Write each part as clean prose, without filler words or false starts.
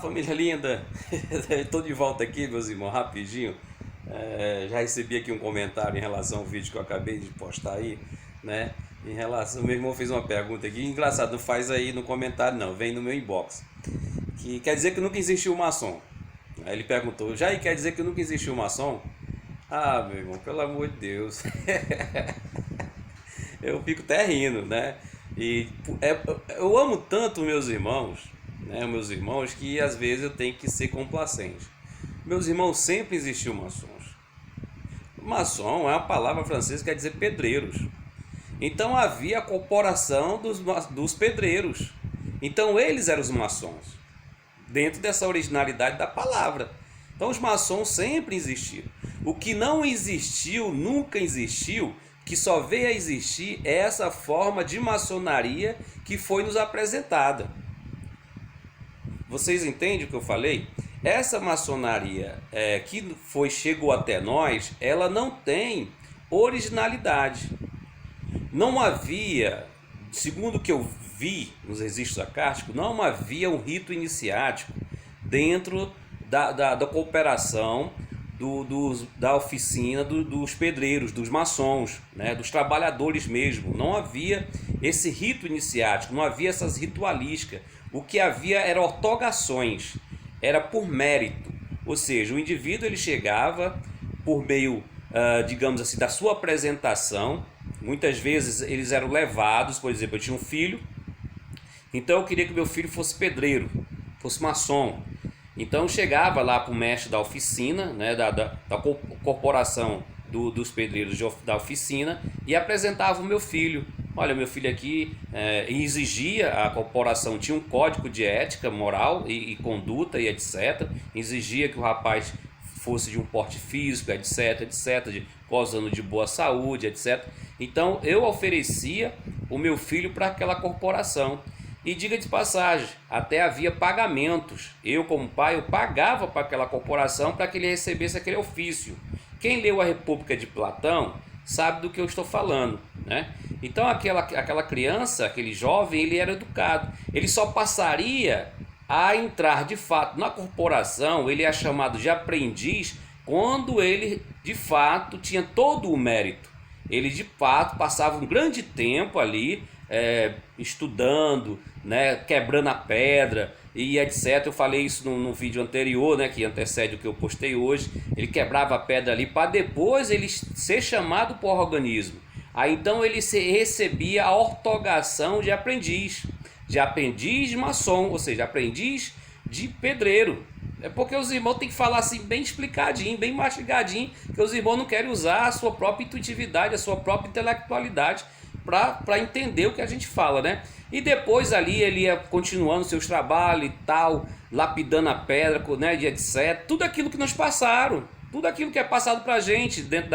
Família linda! Estou de volta aqui, meus irmãos, rapidinho. Já recebi aqui um comentário em relação ao vídeo que eu acabei de postar aí, né? Em relação, meu irmão fez uma pergunta aqui, engraçado, não faz aí no comentário não, vem no meu inbox. Que quer dizer que nunca existiu maçom. Aí ele perguntou, já quer dizer que nunca existiu maçom? Ah, meu irmão, pelo amor de Deus. Eu fico até rindo, né? E eu amo tanto meus irmãos, né? Meus irmãos, que às vezes eu tenho que ser complacente. Meus irmãos, sempre existiu maçons. Maçom é uma palavra francesa que quer dizer pedreiros. Então havia a corporação dos pedreiros. Então eles eram os maçons, dentro dessa originalidade da palavra. Então os maçons sempre existiram. O que não existiu, nunca existiu, que só veio a existir é essa forma de maçonaria que foi nos apresentada. Vocês entendem o que eu falei? Essa maçonaria que chegou até nós, ela não tem originalidade. Não havia, segundo o que eu vi nos registros acásticos, não havia um rito iniciático dentro da cooperação da oficina dos pedreiros, dos maçons, né, dos trabalhadores mesmo. Não havia esse rito iniciático, não havia essas ritualísticas. O que havia era ortogações, era por mérito. Ou seja, o indivíduo ele chegava por meio, digamos assim, da sua apresentação. Muitas vezes eles eram levados, por exemplo, eu tinha um filho, então eu queria que meu filho fosse pedreiro, fosse maçom. Então eu chegava lá para o mestre da oficina, né, da corporação dos pedreiros da oficina, e apresentava o meu filho. Olha, meu filho aqui, e exigia, a corporação tinha um código de ética, moral e conduta e etc. Exigia que o rapaz fosse de um porte físico, etc, gozando de boa saúde, etc. Então eu oferecia o meu filho para aquela corporação. E diga de passagem, até havia pagamentos. Eu, como pai, eu pagava para aquela corporação para que ele recebesse aquele ofício. Quem leu a República de Platão sabe do que eu estou falando, né? Então aquela criança, aquele jovem, ele era educado. Ele só passaria a entrar de fato na corporação, ele é chamado de aprendiz, quando ele de fato tinha todo o mérito. Ele de fato passava um grande tempo ali estudando, né, quebrando a pedra e etc. Eu falei isso no vídeo anterior, né, que antecede o que eu postei hoje. Ele quebrava a pedra ali para depois ele ser chamado por organismo. Aí então ele recebia a ortogação de aprendiz de maçom, ou seja, aprendiz de pedreiro. É porque os irmãos têm que falar assim bem explicadinho, bem mastigadinho, que os irmãos não querem usar a sua própria intuitividade, a sua própria intelectualidade para entender o que a gente fala, né? E depois ali ele ia continuando seus trabalhos e tal, lapidando a pedra, né, de etc. Tudo aquilo que nos passaram, tudo aquilo que é passado para a gente dentro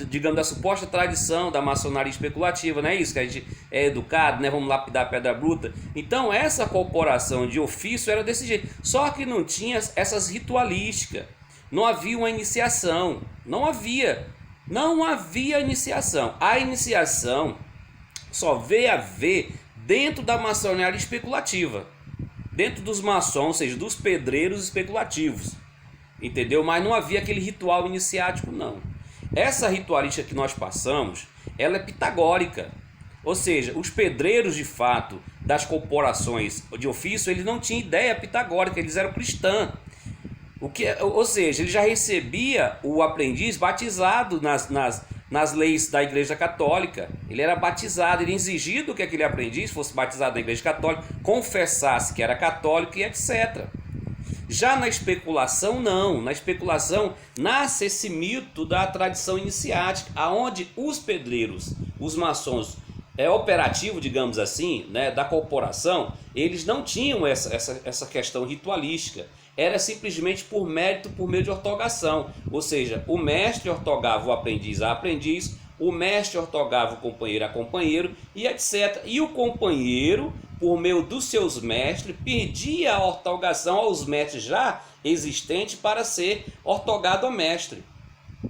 digamos, da suposta tradição da maçonaria especulativa, não é isso? Que a gente é educado, né? Vamos lapidar a pedra bruta. Então essa corporação de ofício era desse jeito, só que não tinha essas ritualísticas, não havia uma iniciação, não havia iniciação. A iniciação só veio a ver dentro da maçonaria especulativa, dentro dos maçons, ou seja, dos pedreiros especulativos, entendeu? Mas não havia aquele ritual iniciático, não. Essa ritualística que nós passamos, ela é pitagórica, ou seja, os pedreiros de fato das corporações de ofício, eles não tinham ideia pitagórica, eles eram cristãos. Ou seja, ele já recebia o aprendiz batizado nas leis da Igreja Católica. Ele era batizado, ele exigido que aquele aprendiz fosse batizado na Igreja Católica, confessasse que era católico e etc. Já na especulação, não. Na especulação nasce esse mito da tradição iniciática, aonde os pedreiros, os maçons operativo, digamos assim, né, da corporação, eles não tinham essa questão ritualística. Era simplesmente por mérito, por meio de ortogação. Ou seja, o mestre ortogava o aprendiz a aprendiz, o mestre ortogava o companheiro a companheiro e etc. E o companheiro, por meio dos seus mestres, pedia a ortogação aos mestres já existentes para ser ortogado ao mestre.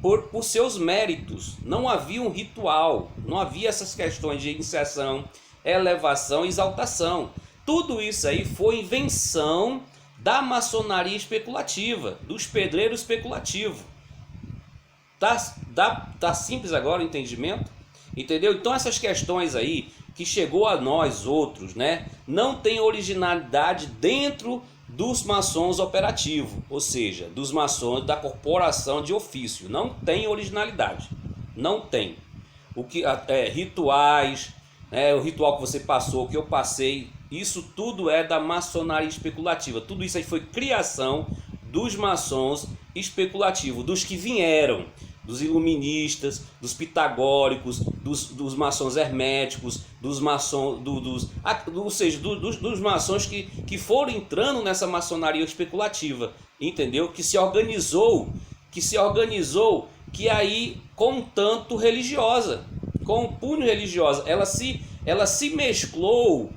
Por seus méritos. Não havia um ritual, não havia essas questões de iniciação, elevação e exaltação. Tudo isso aí foi invenção da maçonaria especulativa, dos pedreiros especulativos. Tá simples agora o entendimento? Entendeu? Então essas questões aí que chegou a nós outros, né, não tem originalidade dentro dos maçons operativos, ou seja, dos maçons da corporação de ofício. Não tem originalidade, não tem. O que rituais, né, o ritual que você passou, que eu passei, isso tudo é da maçonaria especulativa. Tudo isso aí foi criação dos maçons especulativos, dos que vieram, dos iluministas, dos pitagóricos, dos maçons herméticos, dos maçons, ou seja, dos maçons que foram entrando nessa maçonaria especulativa, entendeu? Que se organizou, que aí com um tanto religiosa, com um punho religiosa, ela se mesclou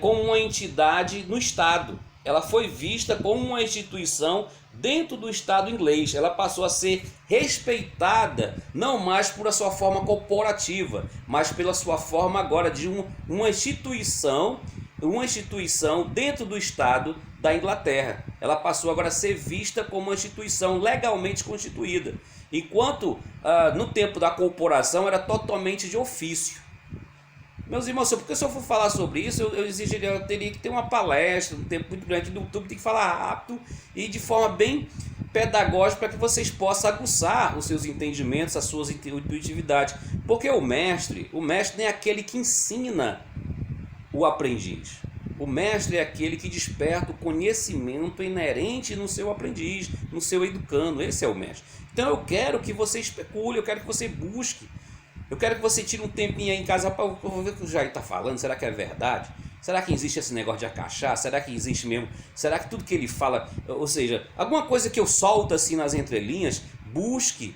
com uma entidade no Estado. Ela foi vista como uma instituição dentro do Estado inglês. Ela passou a ser respeitada não mais por a sua forma corporativa, mas pela sua forma agora de uma instituição dentro do Estado da Inglaterra. Ela passou agora a ser vista como uma instituição legalmente constituída, enquanto no tempo da corporação era totalmente de ofício. Meus irmãos, porque se eu for falar sobre isso, eu teria que ter uma palestra, um tempo muito grande do YouTube, tem que falar rápido e de forma bem pedagógica para que vocês possam aguçar os seus entendimentos, as suas intuitividades. Porque o mestre nem é aquele que ensina o aprendiz. O mestre é aquele que desperta o conhecimento inerente no seu aprendiz, no seu educando. Esse é o mestre. Então eu quero que você especule, eu quero que você busque. Eu quero que você tire um tempinho aí em casa para ver o que o Jair está falando. Será que é verdade? Será que existe esse negócio de acachar? Será que existe mesmo? Será que tudo que ele fala, ou seja, alguma coisa que eu solto assim nas entrelinhas, busque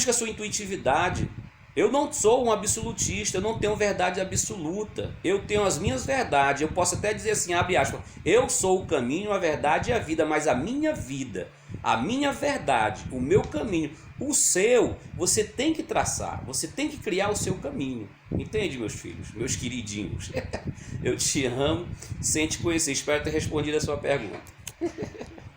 a sua intuitividade. Eu não sou um absolutista, eu não tenho verdade absoluta. Eu tenho as minhas verdades. Eu posso até dizer assim, abre aspas, eu sou o caminho, a verdade e a vida, mas a minha vida, a minha verdade, o meu caminho, o seu, você tem que traçar, você tem que criar o seu caminho. Entende, meus filhos, meus queridinhos? Eu te amo, sem te conhecer. Espero ter respondido a sua pergunta.